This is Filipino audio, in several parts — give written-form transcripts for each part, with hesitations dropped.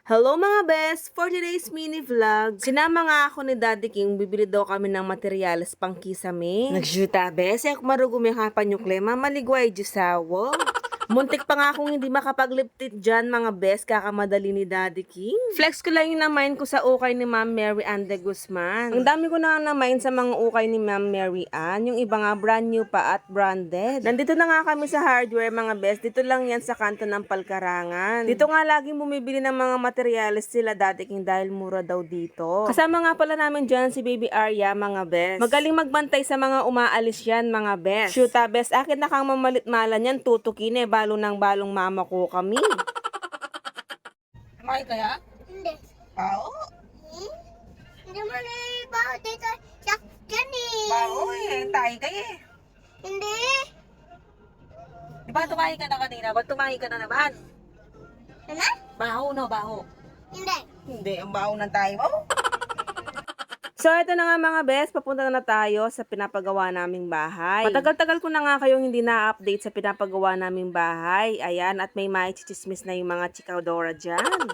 Hello mga best! For today's mini vlog, sinama nga ako ni Daddy King, bibili daw kami ng materyales pang kisame. Nagsyuta bes, ek marugumi ka pa nyuklema, maligway jusawo. Muntik pa nga akong hindi makapagliptit dyan mga best, kakamadali ni Daddy King. Flex ko lang yung namain ko sa ukay ni Ma'am Mary Ann de Guzman. Ang dami ko na namain sa mga ukay ni Ma'am Mary Ann, yung iba nga brand new pa at branded. Nandito na nga kami sa hardware mga best, dito lang yan sa kanto ng Palkarangan. Dito nga laging bumibili ng mga materyales sila Daddy King dahil mura daw dito. Kasama nga pala namin dyan si Baby Arya mga best. Magaling magbantay sa mga umaalis yan mga best. Shoota best, akin na kang mamalit-malan yan, tutukin balo ng balong mama ko kami. Kumain kaya? Hindi. Bao? Hindi mo na ibaw dito sa dyan eh. Bao eh. Tayo kayo eh. Hindi. Di ba tumahi ka na kanina? Ba't tumahi ka na naman? Ano? Baho no, baho. Hindi. Hindi, ang baho ng tayo mo. So, ito na nga mga best, papunta na tayo sa pinapagawa naming bahay. Matagal-tagal ko na nga kayong hindi na-update sa pinapagawa naming bahay. Ayan, at may chichismis na yung mga chikaudora dyan.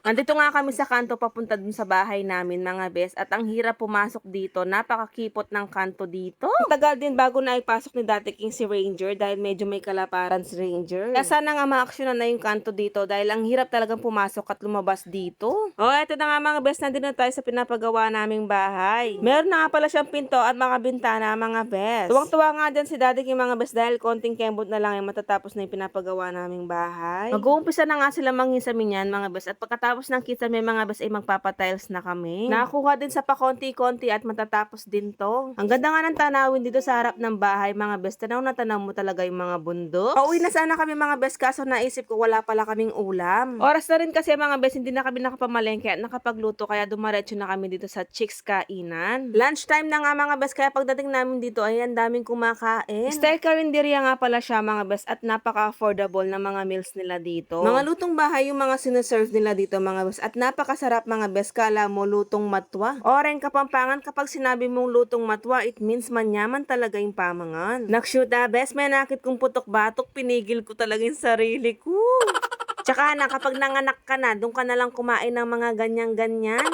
Nandito nga kami sa kanto papunta dun sa bahay namin mga best at ang hirap pumasok dito, napakakipot ng kanto dito. Tagal din bago na ipasok ni Daddy King si Ranger dahil medyo may kalaparan si Ranger. Kaya sana nga ma-actionan na yung kanto dito dahil ang hirap talagang pumasok at lumabas dito. O eto na nga mga best, nandito na tayo sa pinapagawa naming bahay. Meron na nga pala siyang pinto at mga bintana mga best. Tuwang-tuwa nga dyan si Daddy King mga best dahil konting kembot na lang yung matatapos na yung pinapagawa naming bahay. Mag-uumpisa na nga sila manginsamin yan mga best at pagkatapos ng kita may mga bes ay magpapatiles na kami. Nakakuha din sa pakonti-konti at matatapos din to. Ang ganda nga ng tanawin dito sa harap ng bahay mga bes. Tanaw na tanaw mo talaga yung mga bundok. Pauwi na sana kami mga bes kaso naisip ko wala pala kaming ulam. Oras na rin kasi mga bes hindi na kami nakapamalengke at nakapagluto kaya dumaretso na kami dito sa Chicks Kainan. Lunchtime na nga mga bes kaya pagdating namin dito ay ang daming kumakain. Style karinderya nga pala siya mga bes at napaka-affordable na mga meals nila dito. Mga lutong bahay yung mga sineserve nila dito mga bes at napakasarap mga bes, kala mo lutong matwa. Oren Kapampangan, kapag sinabi mong lutong matwa, it means manyaman talaga yung pamangan. Nakshuta bes, may nakit kong putok-batok, pinigil ko talaga yung sarili ko. Tsaka na kapag nanganak ka na, doon ka na lang kumain ng mga ganyan-ganyan.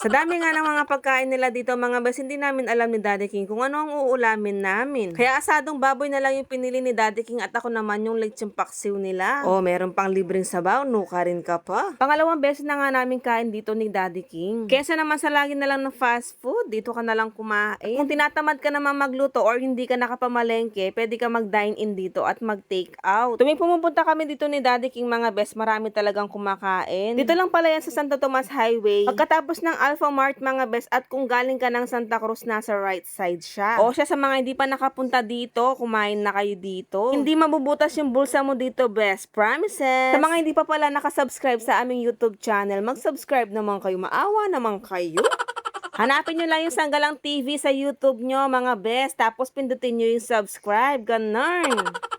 Sa dami nga ng mga pagkain nila dito mga bes, hindi namin alam ni Daddy King kung ano ang uulamin namin. Kaya asadong baboy na lang yung pinili ni Daddy King at ako naman yung lechon paksiw nila. Oh, meron pang libreng sabaw, nuka rin ka pa. Pangalawang beses na nga namin kain dito ni Daddy King. Kesa naman sa lagi na lang ng fast food, dito ka na lang kumain. Kung tinatamad ka naman magluto or hindi ka nakapamalengke, pwede ka mag-dine in dito at mag-take out. Tuwing pumupunta kami dito ni Daddy King mga bes, marami talagang kumakain. Dito lang pala yan sa Santo Tomas Highway. Pagkatapos ng Alpha Mart mga best at kung galing ka ng Santa Cruz, nasa right side siya. O siya sa mga hindi pa nakapunta dito, kumain na kayo dito. Hindi mabubutas yung bulsa mo dito best, promises. Sa mga hindi pa pala nakasubscribe sa aming YouTube channel, mag-subscribe naman kayo, maawa naman kayo. Hanapin nyo lang yung Sanggalang TV sa YouTube nyo, mga best. Tapos pindutin nyo yung subscribe. Ganun.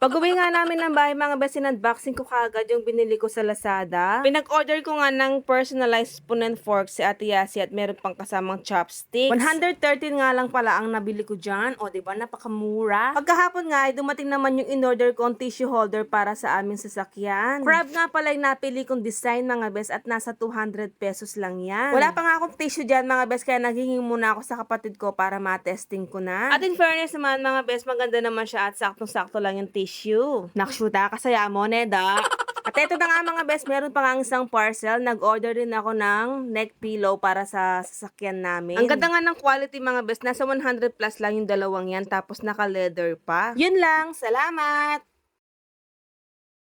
Pag-uwi nga namin ng bahay, mga best, in-unboxing ko kagad yung binili ko sa Lazada. Pinag-order ko nga ng personalized spoon and fork si Ate Yasi at meron pang kasamang chopsticks. 113 nga lang pala ang nabili ko dyan. O, diba? Napakamura. Pagkahapon nga, ay dumating naman yung in-order kong tissue holder para sa aming sasakyan. Crab nga pala yung napili kong design, mga best, at nasa 200 pesos lang yan. Wala pa nga akong tissue dyan, mga best, kaya naghingi muna ako sa kapatid ko para ma-testing ko na. At in fairness naman, mga best, maganda naman siya at saktong-sakto lang yung tissue. Nakshuta, kasaya mo, Neda. At eto na nga mga best, meron pa nga isang parcel. Nag-order din ako ng neck pillow para sa sasakyan namin. Ang ganda nga ng quality mga best, nasa 100 plus lang yung dalawang yan, tapos naka-leather pa. Yun lang, salamat!